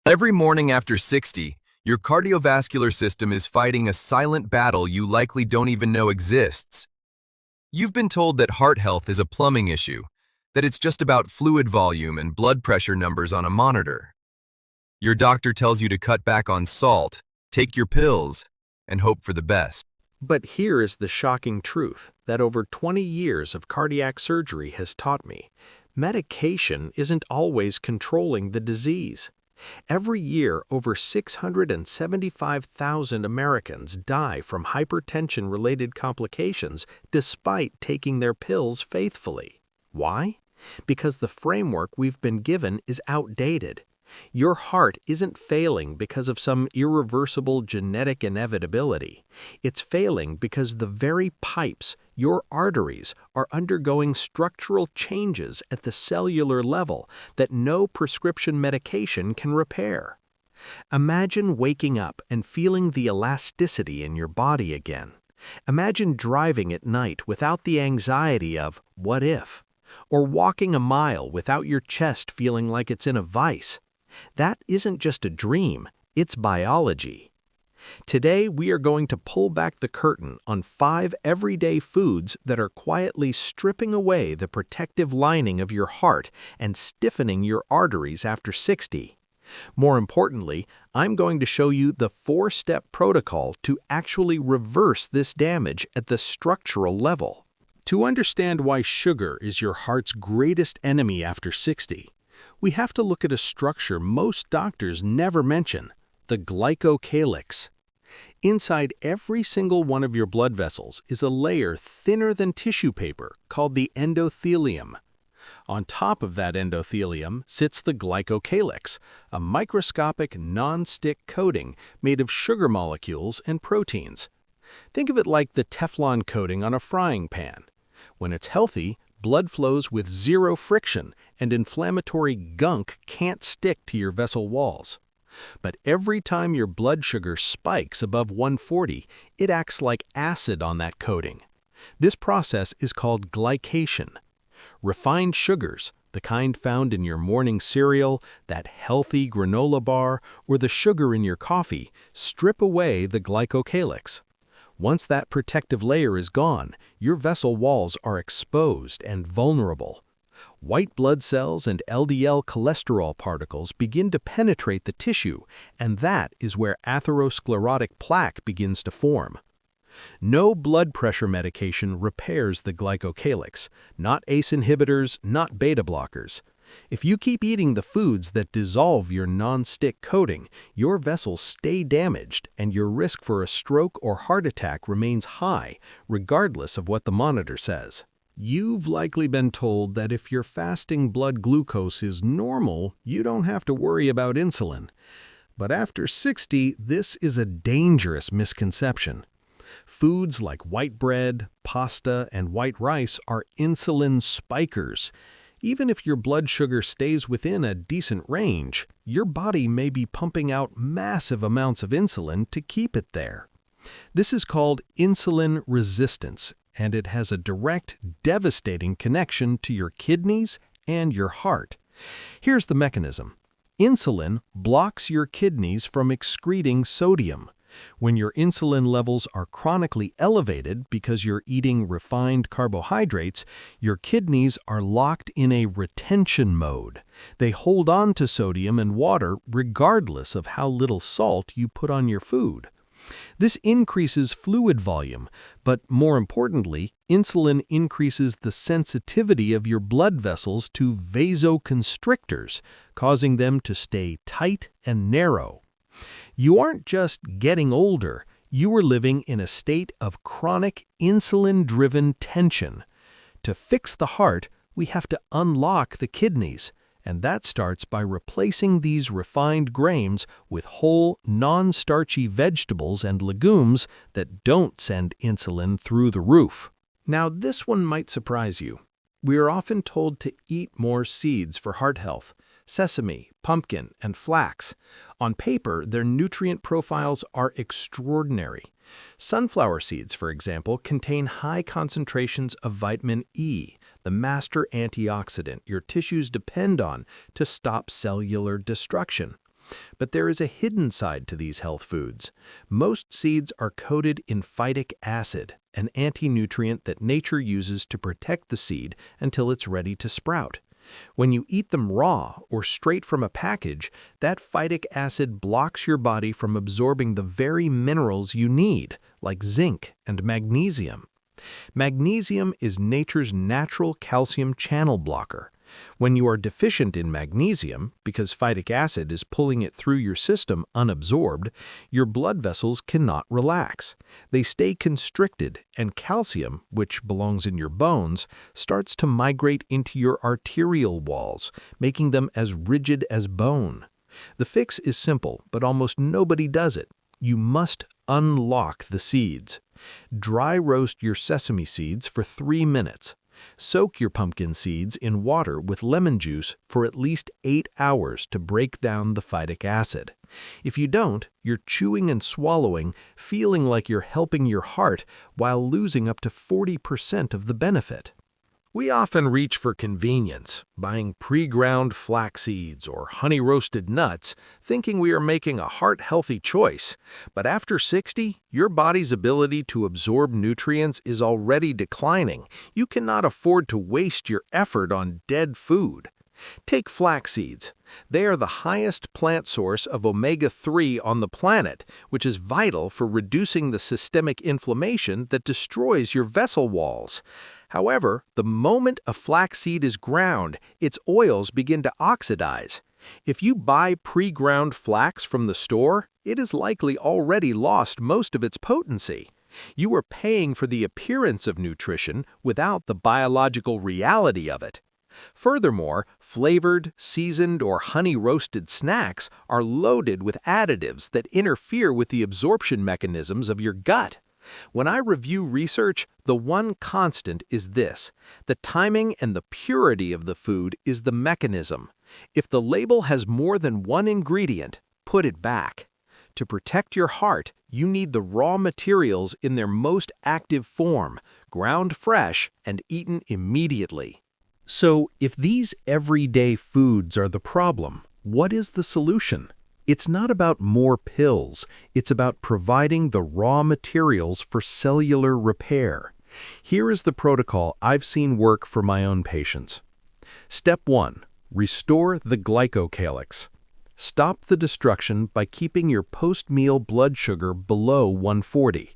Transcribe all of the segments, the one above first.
Every morning after 60, your cardiovascular system is fighting a silent battle you likely don't even know exists. You've been told that heart health is a plumbing issue, that it's just about fluid volume and blood pressure numbers on a monitor. Your doctor tells you to cut back on salt, take your pills, and hope for the best. But here is the shocking truth that over 20 years of cardiac surgery has taught me. Medication isn't always controlling the disease. Every year, over 675,000 Americans die from hypertension-related complications despite taking their pills faithfully. Why? Because the framework we've been given is outdated. Your heart isn't failing because of some irreversible genetic inevitability. It's failing because the very pipes, your arteries, are undergoing structural changes at the cellular level that no prescription medication can repair. Imagine waking up and feeling the elasticity in your body again. Imagine driving at night without the anxiety of "what if?" or walking a mile without your chest feeling like it's in a vice. That isn't just a dream, it's biology. Today, we are going to pull back the curtain on 5 everyday foods that are quietly stripping away the protective lining of your heart and stiffening your arteries after 60. More importantly, I'm going to show you the 4-step protocol to actually reverse this damage at the structural level. To understand why sugar is your heart's greatest enemy after 60, we have to look at a structure most doctors never mention, the glycocalyx. Inside every single one of your blood vessels is a layer thinner than tissue paper called the endothelium. On top of that endothelium sits the glycocalyx, a microscopic non-stick coating made of sugar molecules and proteins. Think of it like the Teflon coating on a frying pan. When it's healthy, blood flows with zero friction and inflammatory gunk can't stick to your vessel walls. But every time your blood sugar spikes above 140, it acts like acid on that coating. This process is called glycation. Refined sugars, the kind found in your morning cereal, that healthy granola bar, or the sugar in your coffee, strip away the glycocalyx. Once that protective layer is gone, your vessel walls are exposed and vulnerable. White blood cells and LDL cholesterol particles begin to penetrate the tissue, and that is where atherosclerotic plaque begins to form. No blood pressure medication repairs the glycocalyx, not ACE inhibitors, not beta blockers. If you keep eating the foods that dissolve your non-stick coating, your vessels stay damaged and your risk for a stroke or heart attack remains high, regardless of what the monitor says. You've likely been told that if your fasting blood glucose is normal, you don't have to worry about insulin. But after 60, this is a dangerous misconception. Foods like white bread, pasta, and white rice are insulin spikers. Even if your blood sugar stays within a decent range, your body may be pumping out massive amounts of insulin to keep it there. This is called insulin resistance, and it has a direct, devastating connection to your kidneys and your heart. Here's the mechanism. Insulin blocks your kidneys from excreting sodium. When your insulin levels are chronically elevated because you're eating refined carbohydrates, your kidneys are locked in a retention mode. They hold on to sodium and water regardless of how little salt you put on your food. This increases fluid volume, but more importantly, insulin increases the sensitivity of your blood vessels to vasoconstrictors, causing them to stay tight and narrow. You aren't just getting older, you are living in a state of chronic insulin-driven tension. To fix the heart, we have to unlock the kidneys, and that starts by replacing these refined grains with whole, non-starchy vegetables and legumes that don't send insulin through the roof. Now, this one might surprise you. We are often told to eat more seeds for heart health: sesame, pumpkin, and flax. On paper, their nutrient profiles are extraordinary. Sunflower seeds, for example, contain high concentrations of vitamin E, the master antioxidant your tissues depend on to stop cellular destruction. But there is a hidden side to these health foods. Most seeds are coated in phytic acid, an anti-nutrient that nature uses to protect the seed until it's ready to sprout. When you eat them raw or straight from a package, that phytic acid blocks your body from absorbing the very minerals you need, like zinc and magnesium. Magnesium is nature's natural calcium channel blocker. When you are deficient in magnesium, because phytic acid is pulling it through your system unabsorbed, your blood vessels cannot relax. They stay constricted, and calcium, which belongs in your bones, starts to migrate into your arterial walls, making them as rigid as bone. The fix is simple, but almost nobody does it. You must unlock the seeds. Dry roast your sesame seeds for 3 minutes. Soak your pumpkin seeds in water with lemon juice for at least 8 hours to break down the phytic acid. If you don't, you're chewing and swallowing, feeling like you're helping your heart while losing up to 40% of the benefit. We often reach for convenience, buying pre-ground flax seeds or honey-roasted nuts, thinking we are making a heart-healthy choice. But after 60, your body's ability to absorb nutrients is already declining. You cannot afford to waste your effort on dead food. Take flax seeds. They are the highest plant source of omega-3 on the planet, which is vital for reducing the systemic inflammation that destroys your vessel walls. However, the moment a flaxseed is ground, its oils begin to oxidize. If you buy pre-ground flax from the store, it has likely already lost most of its potency. You are paying for the appearance of nutrition without the biological reality of it. Furthermore, flavored, seasoned, or honey-roasted snacks are loaded with additives that interfere with the absorption mechanisms of your gut. When I review research, the one constant is this: the timing and the purity of the food is the mechanism. If the label has more than one ingredient, put it back. To protect your heart, you need the raw materials in their most active form, ground fresh and eaten immediately. So, if these everyday foods are the problem, what is the solution? It's not about more pills, it's about providing the raw materials for cellular repair. Here is the protocol I've seen work for my own patients. Step 1. Restore the glycocalyx. Stop the destruction by keeping your post-meal blood sugar below 140.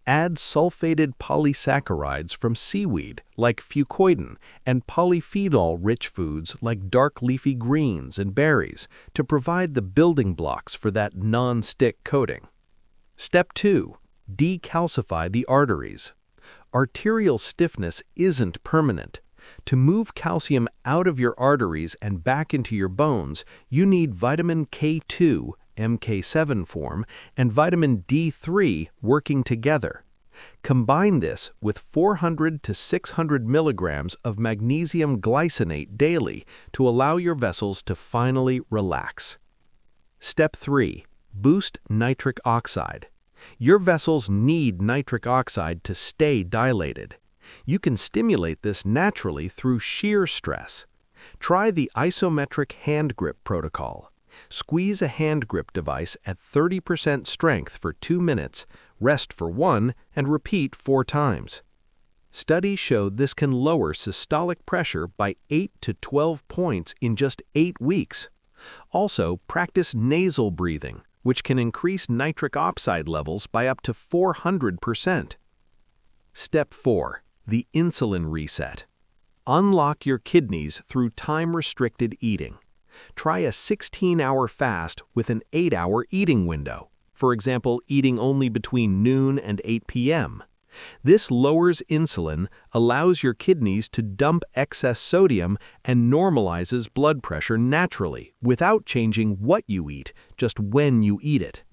Add sulfated polysaccharides from seaweed, like fucoidan, and polyphenol-rich foods like dark leafy greens and berries to provide the building blocks for that non-stick coating. Step 2. Decalcify the arteries. Arterial stiffness isn't permanent. To move calcium out of your arteries and back into your bones, you need vitamin K2, MK7 form, and vitamin D3 working together. Combine this with 400 to 600 milligrams of magnesium glycinate daily to allow your vessels to finally relax. Step 3. Boost nitric oxide. Your vessels need nitric oxide to stay dilated. You can stimulate this naturally through shear stress. Try the isometric hand grip protocol. Squeeze a hand grip device at 30% strength for 2 minutes, rest for 1, and repeat 4 times. Studies showed this can lower systolic pressure by 8 to 12 points in just 8 weeks. Also, practice nasal breathing, which can increase nitric oxide levels by up to 400%. Step 4. The insulin reset. Unlock your kidneys through time-restricted eating. Try a 16-hour fast with an 8-hour eating window. For example, eating only between noon and 8 p.m. This lowers insulin, allows your kidneys to dump excess sodium, and normalizes blood pressure naturally without changing what you eat, just when you eat it.